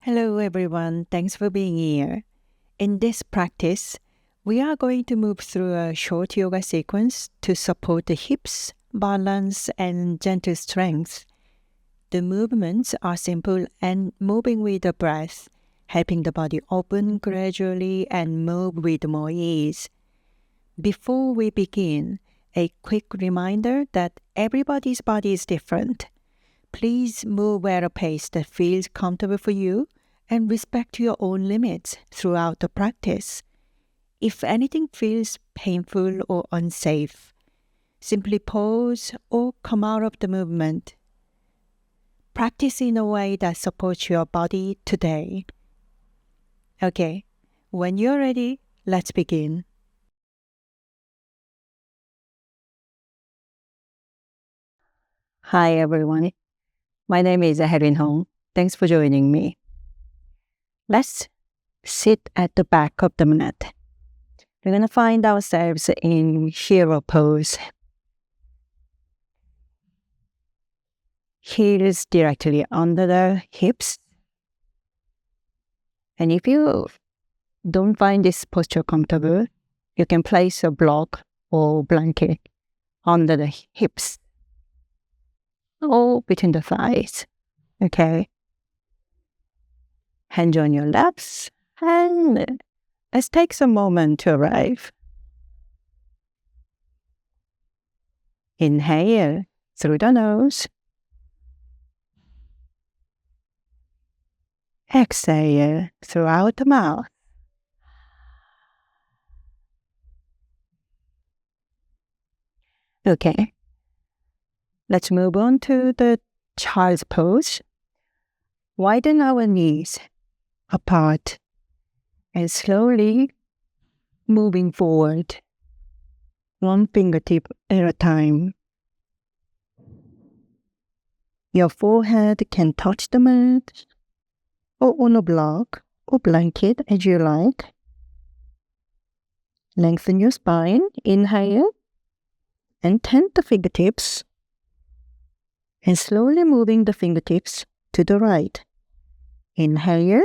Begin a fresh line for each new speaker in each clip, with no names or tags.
Hello everyone, thanks for being here. In this practice, we are going to move through a short yoga sequence to support the hips, balance, and gentle strength. The movements are simple and moving with the breath, helping the body open gradually and move with more ease. Before we begin, a quick reminder that everybody's body is different. Please move at a pace that feels comfortable for you and respect your own limits throughout the practice. If anything feels painful or unsafe, simply pause or come out of the movement. Practice in a way that supports your body today. Okay, when you're ready, let's begin. Hi everyone, my name is Erin Hong. Thanks for joining me. Let's sit at the back of the mat. We're going to find ourselves in hero pose. Heels directly under the hips. And if you don't find this posture comfortable, you can place a block or blanket under the hips or between the thighs. Okay. Hands on your laps, and let's take some moment to arrive. Inhale through the nose. Exhale throughout the mouth. Okay. Let's move on to the child's pose. Widen our knees apart and slowly moving forward, one fingertip at a time. Your forehead can touch the mat or on a block or blanket as you like. Lengthen your spine. Inhale and tend the fingertips and slowly moving the fingertips to the right. Inhale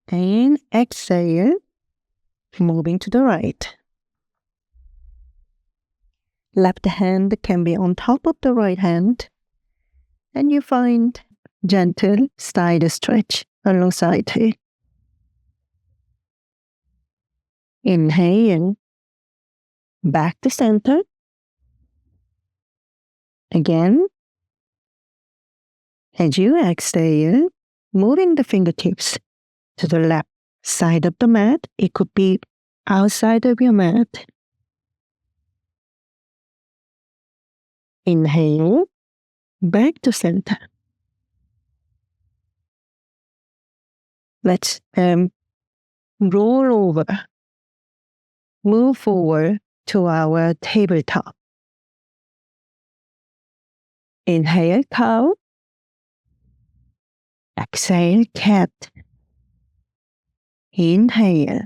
and exhale, moving to the right. Left hand can be on top of the right hand, and you find gentle side stretch alongside it. Inhale, back to center. Again, as you exhale, moving the fingertips to the left side of the mat. It could be outside of your mat. Inhale, back to center. Let's roll over, move forward to our tabletop. Inhale, cow. Exhale, cat. Inhale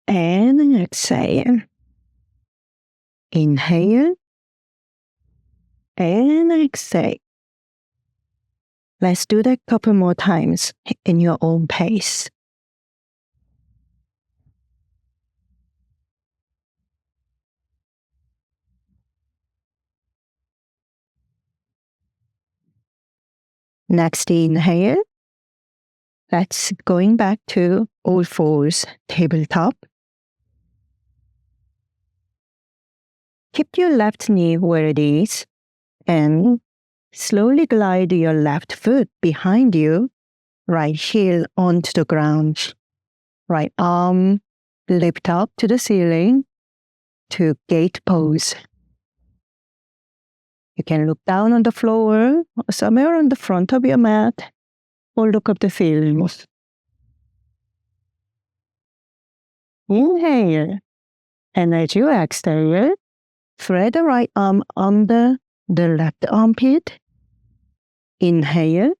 and exhale. Inhale and exhale. Let's do that a couple more times in your own pace. Next inhale. Let's going back to all fours, tabletop. Keep your left knee where it is and slowly glide your left foot behind you, right heel onto the ground. Right arm lift up to the ceiling to gate pose. You can look down on the floor or somewhere on the front of your mat or look up the ceiling. Inhale, and as you exhale, thread the right arm under the left armpit. Inhale,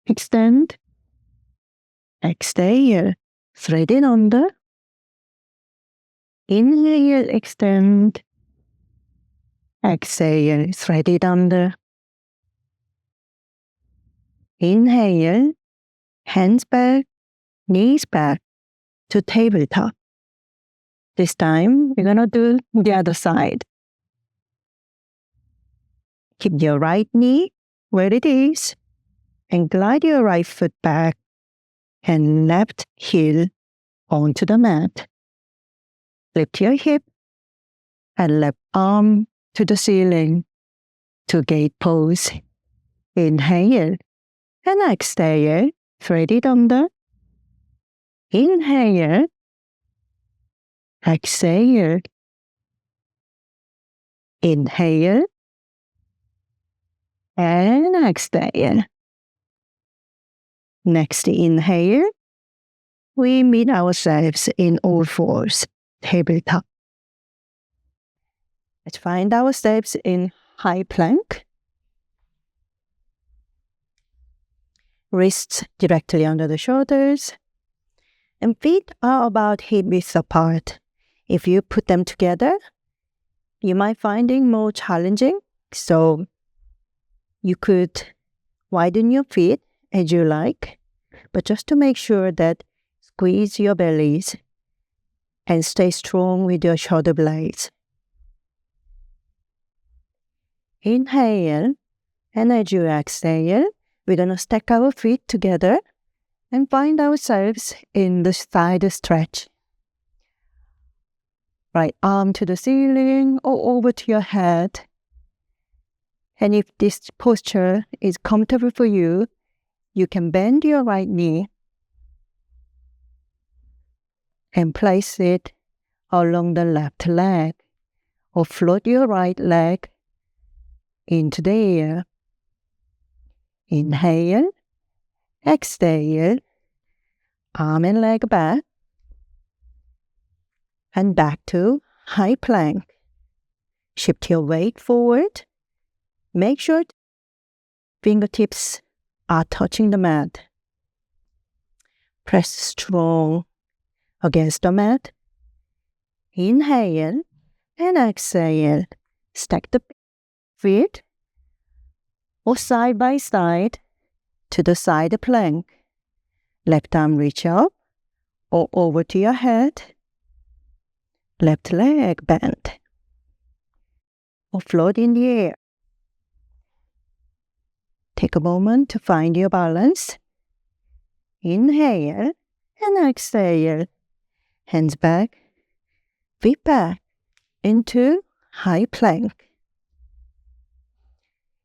extend. Exhale, thread it under. Inhale, extend. Exhale, thread it under. Inhale Hands back, knees back to tabletop. This time, we're going to do the other side. Keep your right knee where it is and glide your right foot back and left heel onto the mat. Lift your hip and left arm to the ceiling to gate pose. Inhale and exhale, thread it under. Inhale, exhale. Inhale and exhale. Next inhale, we meet ourselves in all fours, tabletop. Let's find ourselves in high plank. Wrists directly under the shoulders. And feet are about hip width apart. If you put them together, you might find it more challenging. So you could widen your feet as you like, but just to make sure that squeeze your bellies and stay strong with your shoulder blades. Inhale, and as you exhale, we're going to stack our feet together and find ourselves in the side stretch. Right arm to the ceiling or over to your head. And if this posture is comfortable for you, you can bend your right knee and place it along the left leg, or float your right leg into the air. Inhale, exhale, arm and leg back, and back to high plank. Shift your weight forward. Make sure fingertips are touching the mat. Press strong against the mat. Inhale and exhale. Stack the feet or side by side to the side plank. Left arm reach up or over to your head. Left leg bent or float in the air. Take a moment to find your balance. Inhale and exhale. Hands back, feet back into high plank.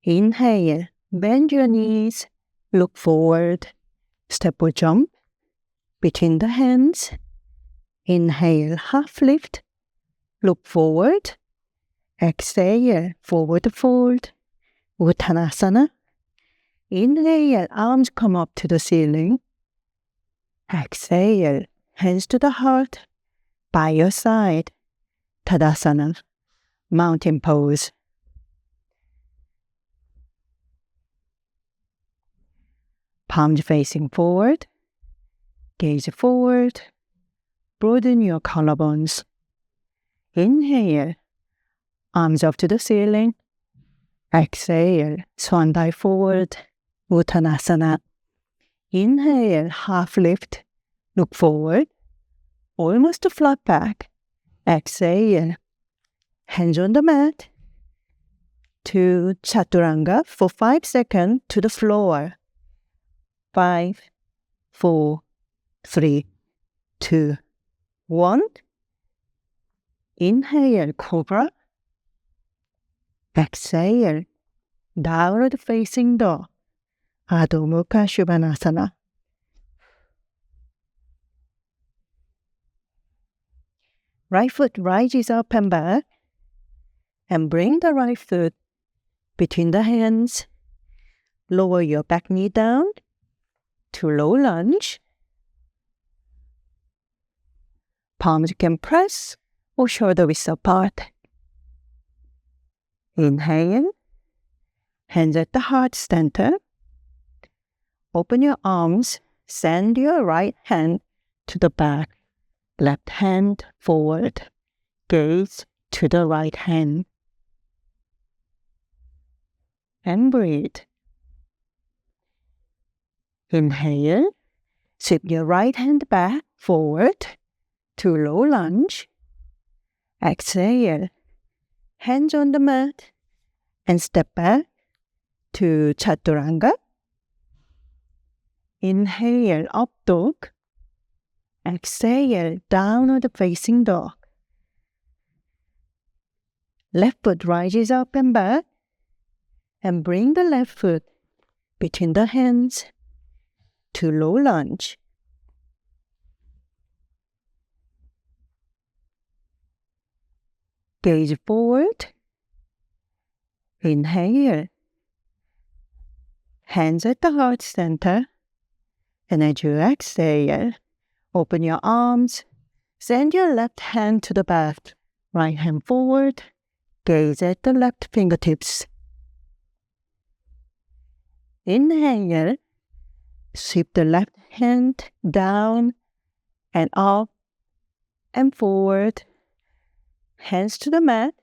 Inhale, bend your knees, look forward, step or jump between the hands. Inhale, half lift, look forward. Exhale, forward fold, Uttanasana. Inhale, arms come up to the ceiling. Exhale, hands to the heart, by your side. Tadasana, mountain pose. Palms facing forward, gaze forward, broaden your collarbones. Inhale, arms up to the ceiling. Exhale, swan dive forward, Uttanasana. Inhale, half lift, look forward, almost a flat back. Exhale, hands on the mat to Chaturanga for 5 seconds to the floor. 5, 4, 3, 2, 1. Inhale, Cobra. Exhale, downward facing dog, Adho Mukha Svanasana. Right foot rises up and back, and bring the right foot between the hands. Lower your back knee down to low lunge. Palms can press or shoulder width apart. Inhale, hands at the heart center. Open your arms, send your right hand to the back, left hand forward, gaze to the right hand. And breathe. Inhale Sweep your right hand back forward to low lunge. Exhale. Hands on the mat and step back to chaturanga. Inhale, up dog. Exhale, downward facing dog. Left foot rises up and back, and bring the left foot between the hands to low lunge. Gaze forward. Inhale. Hands at the heart center. And as you exhale, open your arms. Send your left hand to the back. Right hand forward. Gaze at the left fingertips. Inhale. Sweep the left hand down and up and forward. Hands to the mat.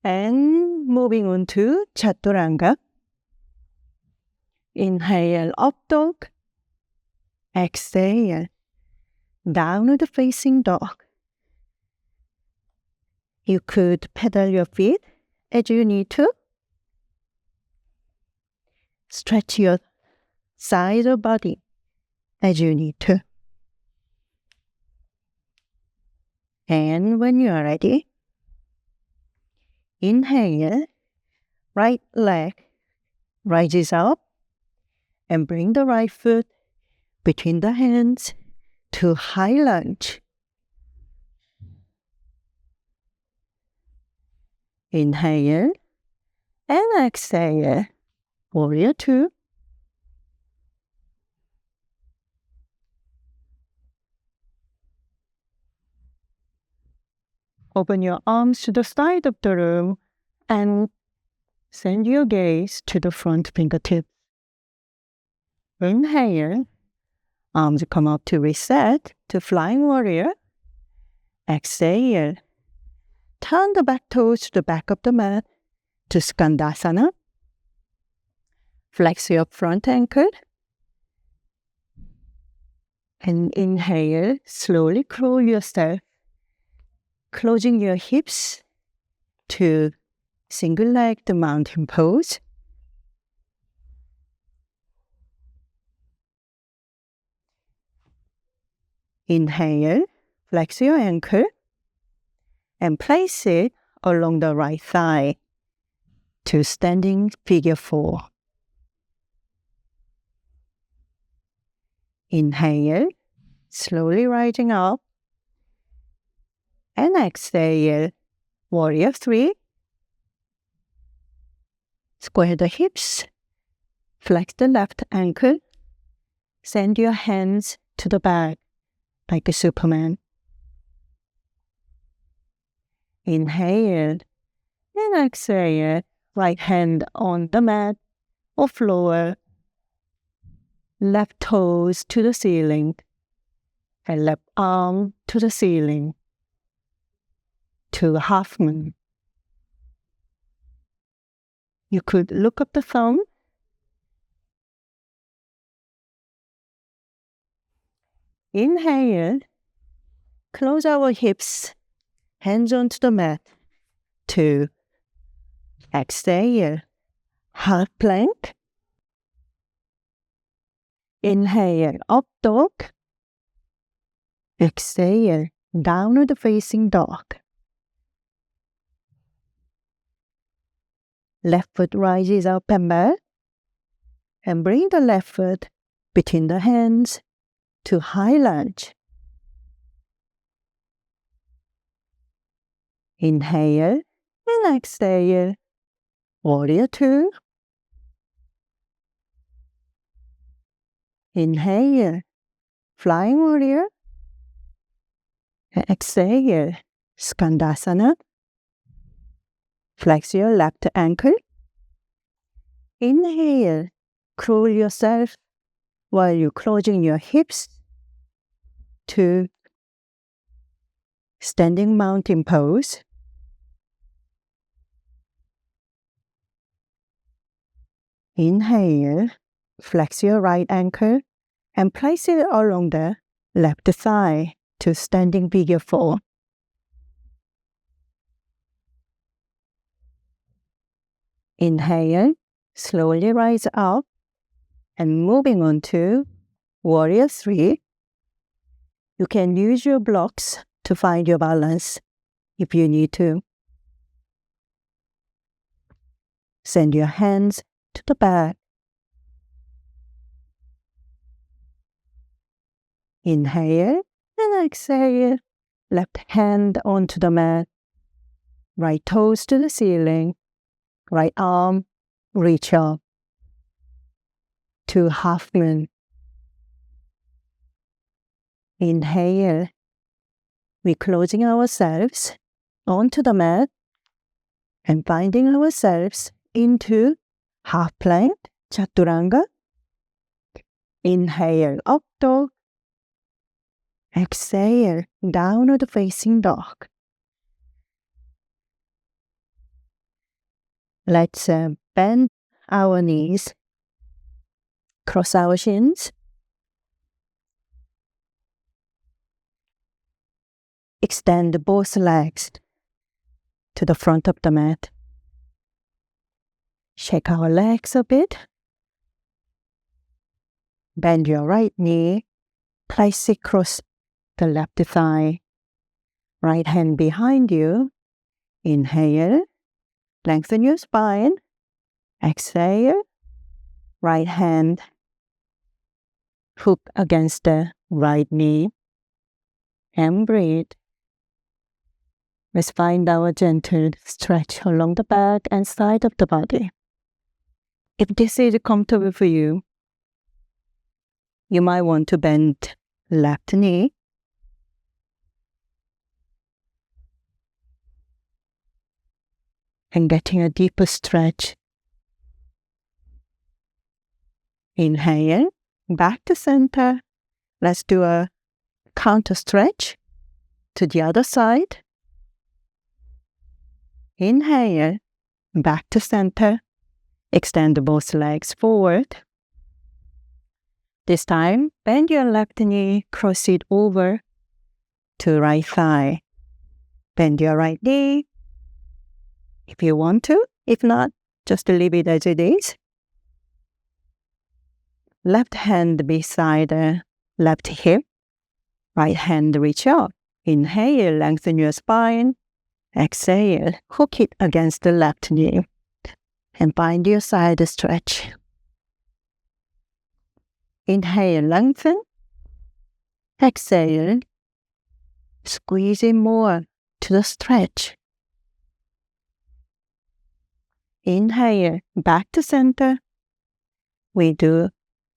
And moving on to chaturanga. Inhale, up dog. Exhale, downward facing dog. You could pedal your feet as you need to. Stretch your side of body as you need to. And when you are ready, inhale, right leg rises up and bring the right foot between the hands to high lunge. Inhale and exhale, warrior two. Open your arms to the side of the room and send your gaze to the front fingertips. Inhale, arms come up to reset to flying warrior. Exhale, turn the back toes to the back of the mat to skandasana. Flex your front ankle. And inhale, slowly crawl yourself, closing your hips to single-legged mountain pose. Inhale, flex your ankle and place it along the right thigh to standing figure 4. Inhale, slowly rising up. And exhale, warrior 3. Square the hips, flex the left ankle, send your hands to the back like a Superman. Inhale and exhale, right hand on the mat or floor, left toes to the ceiling, and left arm to the ceiling. To half moon. You could look up the thumb. Inhale, close our hips, hands onto the mat. 2. Exhale, half plank. Inhale, up dog. Exhale, downward facing dog. Left foot rises up and back, and bring the left foot between the hands to high lunge. Inhale and exhale, warrior 2. Inhale, flying warrior. And exhale, skandasana. Flex your left ankle. Inhale, crawl yourself while you're closing your hips to standing mountain pose. Inhale, Flex your right ankle and place it along the left thigh to standing figure 4. Inhale, slowly rise up and moving on to Warrior 3. You can use your blocks to find your balance if you need to. Send your hands to the back. Inhale and exhale. Left hand onto the mat. Right toes to the ceiling. Right arm, reach up. To half moon. Inhale. We're closing ourselves onto the mat and finding ourselves into half plank, chaturanga. Inhale, up dog. Exhale, downward facing dog. Let's bend our knees, cross our shins. Extend both legs to the front of the mat. Shake our legs a bit. Bend your right knee. Place it across the left thigh. Right hand behind you. Inhale. Lengthen your spine. Exhale. Right hand. Hook against the right knee. And breathe. Let's find our gentle stretch along the back and side of the body. If this is comfortable for you, you might want to bend left knee. And getting a deeper stretch. Inhale, back to center. Let's do a counter stretch to the other side. Inhale, back to center. Extend both legs forward. This time, bend your left knee, cross it over to right thigh. Bend your right knee if you want to. If not, just leave it as it is. Left hand beside the left hip. Right hand reach up. Inhale, lengthen your spine. Exhale, hook it against the left knee. And find your side stretch. Inhale, lengthen. Exhale, squeeze in more to the stretch. Inhale, back to center. We do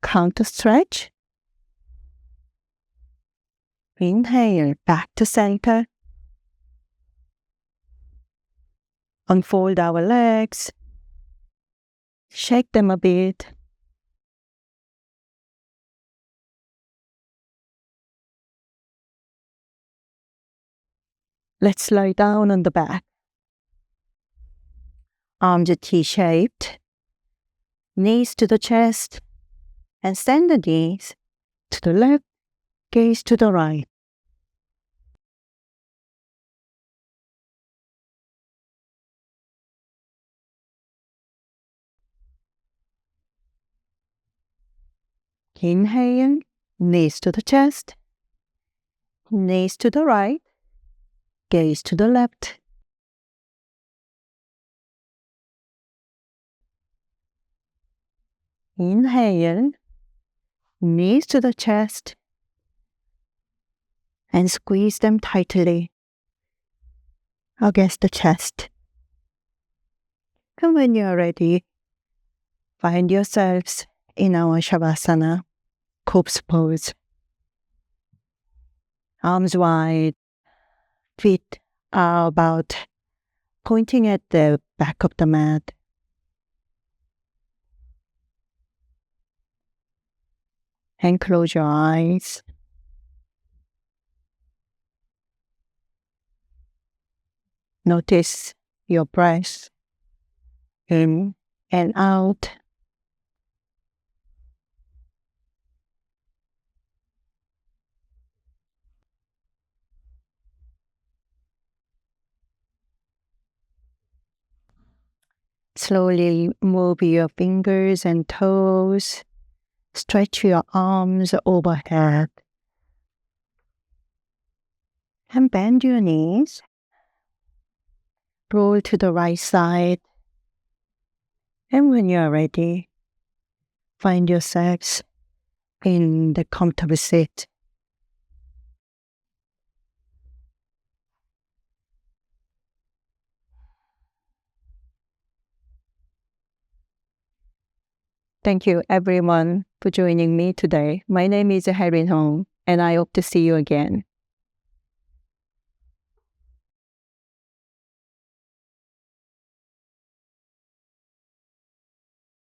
counter stretch. Inhale, back to center. Unfold our legs. Shake them a bit. Let's lie down on the back. Arms are T-shaped. Knees to the chest. And send the knees to the left, gaze to the right. Inhale, knees to the chest. Knees to the right, gaze to the left. Inhale, knees to the chest, and squeeze them tightly against the chest. And when you're ready, find yourselves in our savasana, corpse pose. Arms wide, feet are about pointing at the back of the mat. And close your eyes. Notice your breath in and out. Slowly move your fingers and toes. Stretch your arms overhead. And bend your knees. Roll to the right side. And when you are ready, find yourselves in the comfortable seat. Thank you everyone for joining me today. My name is Herin Hong, and I hope to see you again.